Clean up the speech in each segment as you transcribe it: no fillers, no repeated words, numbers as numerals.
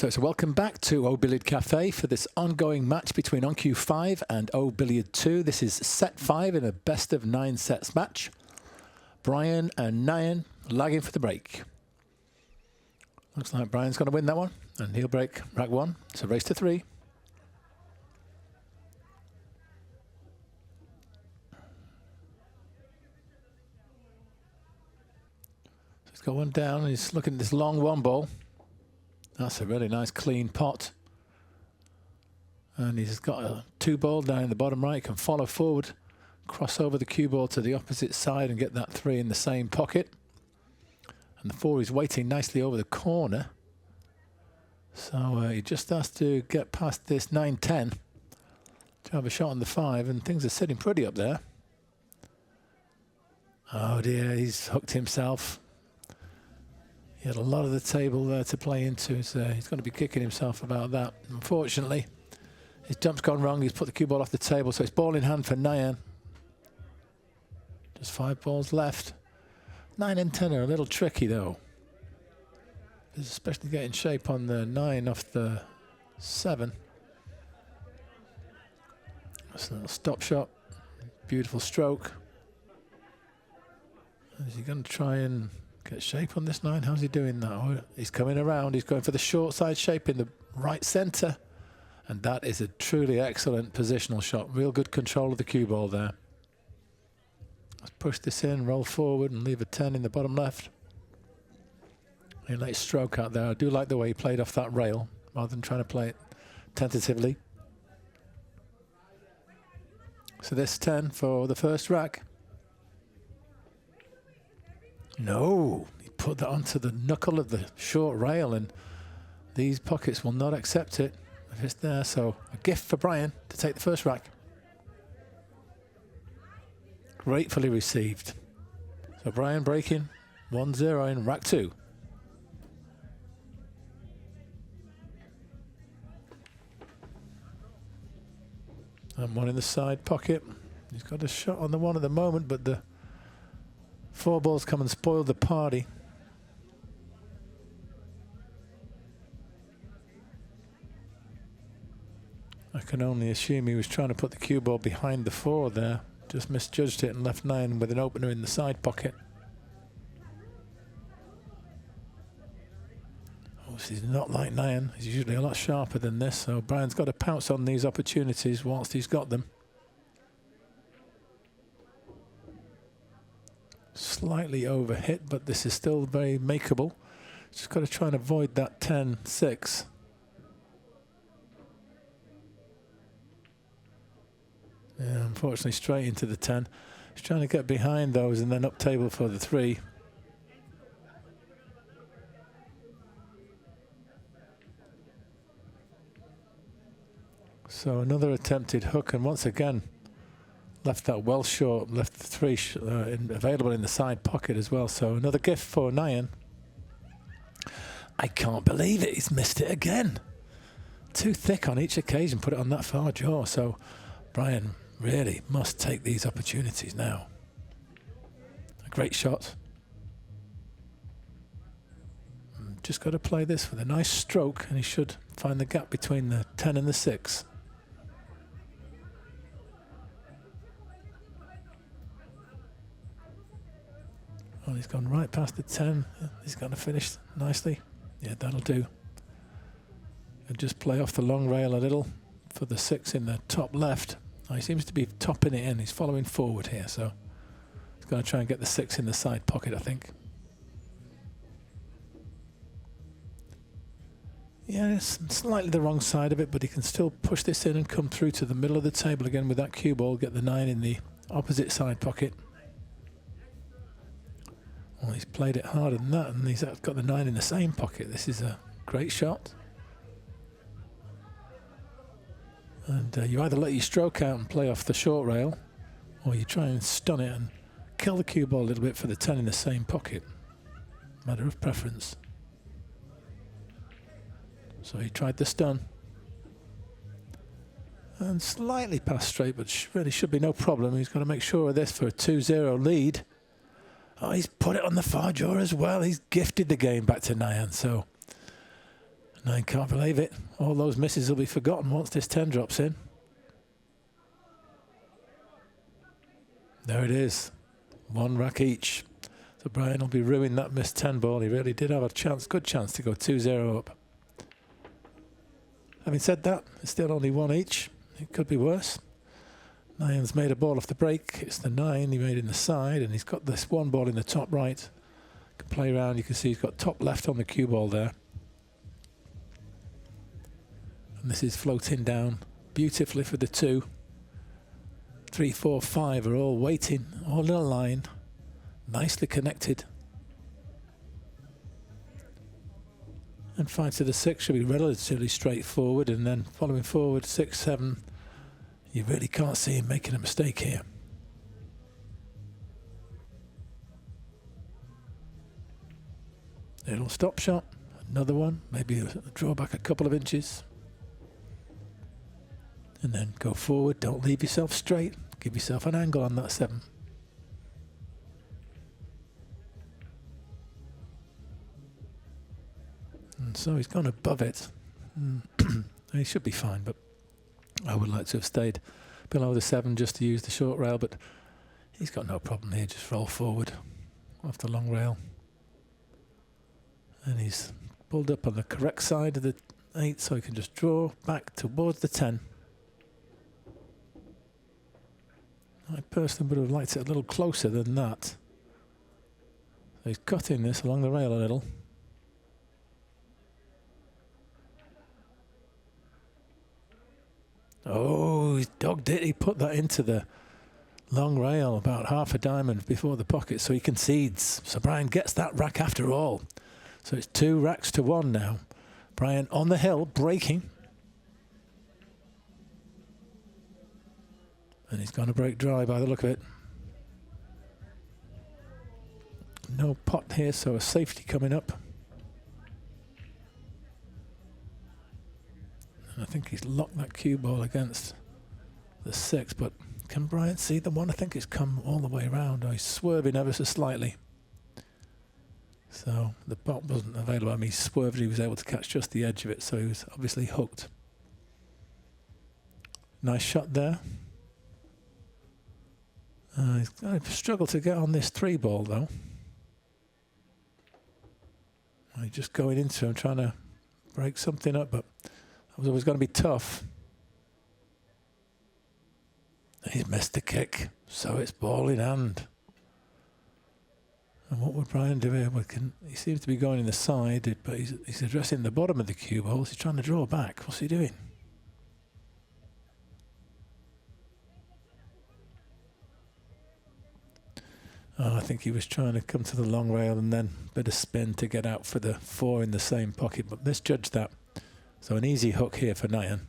So it's a welcome back to O Billiard Cafe for this ongoing match between OnQ5 and O Billiard 2. This is set 5 in a best of 9 sets match. Brian and Nayan lagging for the break. Looks like Brian's going to win that one, and he'll break rack 1. It's a race to 3. So he's got one down, and he's looking at this long one ball. That's a really nice clean pot. And he's got a 2 ball down in the bottom right, can follow forward, cross over the cue ball to the opposite side and get that 3 in the same pocket. And the 4 is waiting nicely over the corner. So he just has to get past this 9-10 to have a shot on the 5, and things are sitting pretty up there. Oh dear, he's hooked himself. He had a lot of the table there to play into, so he's going to be kicking himself about that. Unfortunately, his jump's gone wrong. He's put the cue ball off the table, so it's ball in hand for Nayan. Just 5 balls left. 9 and 10 are a little tricky, though. Especially getting shape on the 9 off the 7. That's a little stop shot. Beautiful stroke. Is he going to try and get shape on this 9? How's he doing that? Oh, he's coming around. He's going for the short side shape in the right centre. And that is a truly excellent positional shot. Real good control of the cue ball there. Let's push this in, roll forward, and leave a 10 in the bottom left. A late stroke out there. I do like the way he played off that rail rather than trying to play it tentatively. So this 10 for the first rack. No, he put that onto the knuckle of the short rail, and these pockets will not accept it if it's there. So a gift for Brian to take the first rack. Gratefully received. So Brian breaking 1-0 in rack 2. And one in the side pocket. He's got a shot on the 1 at the moment, but the 4 balls come and spoil the party. I can only assume he was trying to put the cue ball behind the 4 there. Just misjudged it and left 9 with an opener in the side pocket. Obviously, he's not like Nayan. He's usually a lot sharper than this, so Brian's got to pounce on these opportunities whilst he's got them. Slightly overhit, but this is still very makeable. Just got to try and avoid that 10-6. Yeah, unfortunately, straight into the 10. He's trying to get behind those and then up table for the 3. So another attempted hook, and once again left that well short, left the 3 available in the side pocket as well. So another gift for Nayan. I can't believe it, he's missed it again. Too thick on each occasion, put it on that far jaw. So Brian really must take these opportunities now. A great shot. Just got to play this with a nice stroke, and he should find the gap between the 10 and the 6. Well, he's gone right past the 10. He's going to finish nicely. Yeah, that'll do. And just play off the long rail a little for the 6 in the top left. Oh, he seems to be topping it in. He's following forward here, so he's going to try and get the 6 in the side pocket, I think. Yeah, it's slightly the wrong side of it, but he can still push this in and come through to the middle of the table again with that cue ball, get the 9 in the opposite side pocket. Well, he's played it harder than that, and he's got the 9 in the same pocket. This is a great shot. And you either let your stroke out and play off the short rail, or you try and stun it and kill the cue ball a little bit for the 10 in the same pocket. Matter of preference. So he tried the stun. And slightly past straight, but really should be no problem. He's got to make sure of this for a 2-0 lead. Oh, he's put it on the far jaw as well. He's gifted the game back to Nayan. So And I can't believe it. All those misses will be forgotten once this 10 drops in. There it is. 1 rack each. So Brian will be ruining that missed 10 ball. He really did have a chance, good chance to go 2-0 up. Having said that, it's still only 1 each. It could be worse. Nayan's made a ball off the break. It's the 9 he made in the side, and he's got this 1 ball in the top right. Can play around. You can see he's got top left on the cue ball there. And this is floating down beautifully for the 2. 3, 4, 5 are all waiting, all in a line, nicely connected. And 5 to the 6 should be relatively straightforward, and then following forward 6, 7, you really can't see him making a mistake here. Little stop shot, another one, maybe draw back a couple of inches. And then go forward, don't leave yourself straight, give yourself an angle on that 7. And so he's gone above it. He should be fine, but I would like to have stayed below the 7 just to use the short rail, but he's got no problem here, just roll forward off the long rail. And he's pulled up on the correct side of the 8, so he can just draw back towards the 10. I personally would have liked it a little closer than that. So he's cutting this along the rail a little. Oh, he's dogged it. He put that into the long rail about half a diamond before the pocket, so he concedes. So Brian gets that rack after all. So it's 2 racks to 1 now. Brian on the hill, breaking. And he's going to break dry by the look of it. No pot here, so a safety coming up. And I think he's locked that cue ball against the 6, but can Brian see the 1? I think it's come all the way around. Oh, he's swerving ever so slightly. So the pot wasn't available. I mean, he swerved, he was able to catch just the edge of it, so he was obviously hooked. Nice shot there. He's going to struggle to get on this 3 ball though. He's just going into him, trying to break something up, but that was always going to be tough. He's missed the kick, so it's ball in hand. And what would Brian do here? Well, he seems to be going in the side, but he's addressing the bottom of the cue balls. He's trying to draw back. What's he doing? Oh, I think he was trying to come to the long rail and then a bit of spin to get out for the 4 in the same pocket, but misjudged that. So an easy hook here for Nayan.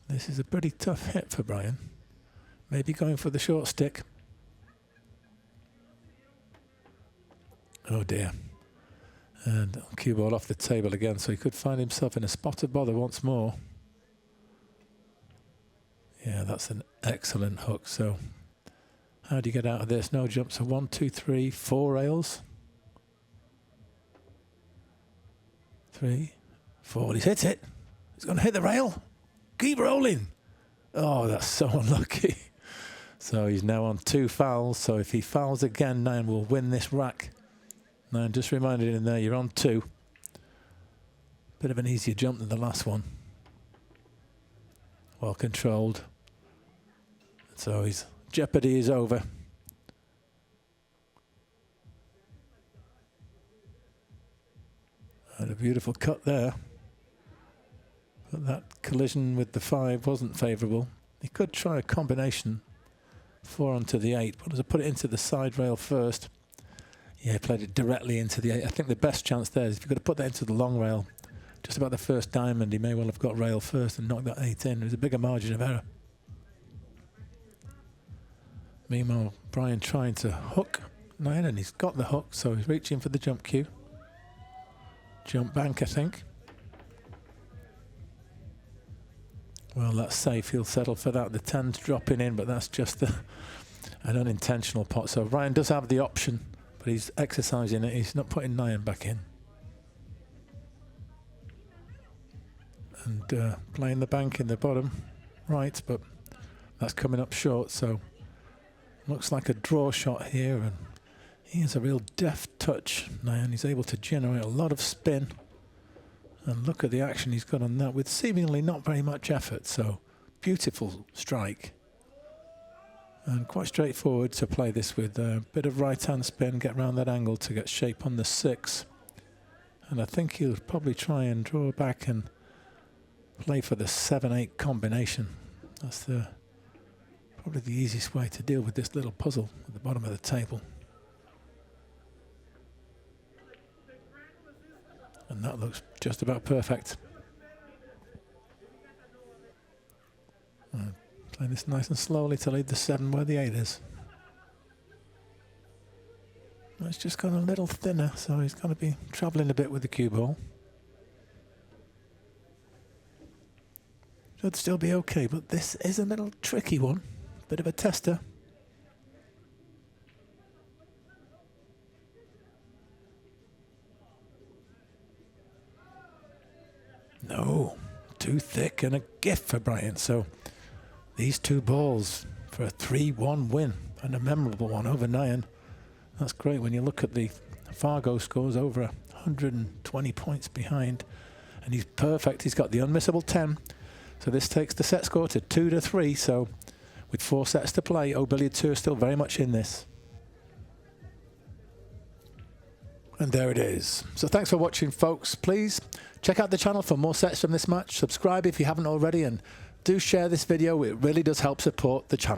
This is a pretty tough hit for Brian. Maybe going for the short stick. Oh dear. And cue ball off the table again, so he could find himself in a spot of bother once more. Yeah, that's an excellent hook. So how do you get out of this? No jump. So 1, 2, 3, 4 rails. 3, 4. He's hit it. He's going to hit the rail. Keep rolling. Oh, that's so unlucky. So he's now on 2 fouls. So if he fouls again, Nayan will win this rack. Nayan just reminded him there, you're on 2. Bit of an easier jump than the last one. Well controlled. So his jeopardy is over. And a beautiful cut there. But that collision with the 5 wasn't favourable. He could try a combination 4 onto the 8, but as I put it into the side rail first, yeah, played it directly into the 8. I think the best chance there is if you've got to put that into the long rail, just about the first diamond, he may well have got rail first and knocked that 8 in. There's a bigger margin of error. Meanwhile, Brian trying to hook Nayan, and he's got the hook, so he's reaching for the jump cue. Jump bank, I think. Well, that's safe. He'll settle for that. The 10's dropping in, but that's just an unintentional pot. So Brian does have the option, but he's exercising it. He's not putting Nayan back in. And playing the bank in the bottom right, but that's coming up short, so looks like a draw shot here, and he has a real deft touch, Nayan. He's able to generate a lot of spin, and look at the action he's got on that with seemingly not very much effort, so beautiful strike. And quite straightforward to play this with a bit of right-hand spin, get around that angle to get shape on the 6. And I think he'll probably try and draw back and play for the 7-8 combination. That's probably the easiest way to deal with this little puzzle at the bottom of the table. And that looks just about perfect. Playing this nice and slowly to leave the 7 where the 8 is. It's just gone a little thinner, so he's going to be travelling a bit with the cue ball. Should still be okay, but this is a little tricky one. Bit of a tester. No, too thick and a gift for Brian. So these 2 balls for a 3-1 win and a memorable one over Nayan. That's great when you look at the Fargo scores, over 120 points behind, and he's perfect. He's got the unmissable 10. So this takes the set score to 2-3. So with 4 sets to play, Billiard 2 is still very much in this. And there it is. So thanks for watching, folks. Please check out the channel for more sets from this match. Subscribe if you haven't already, and do share this video. It really does help support the channel.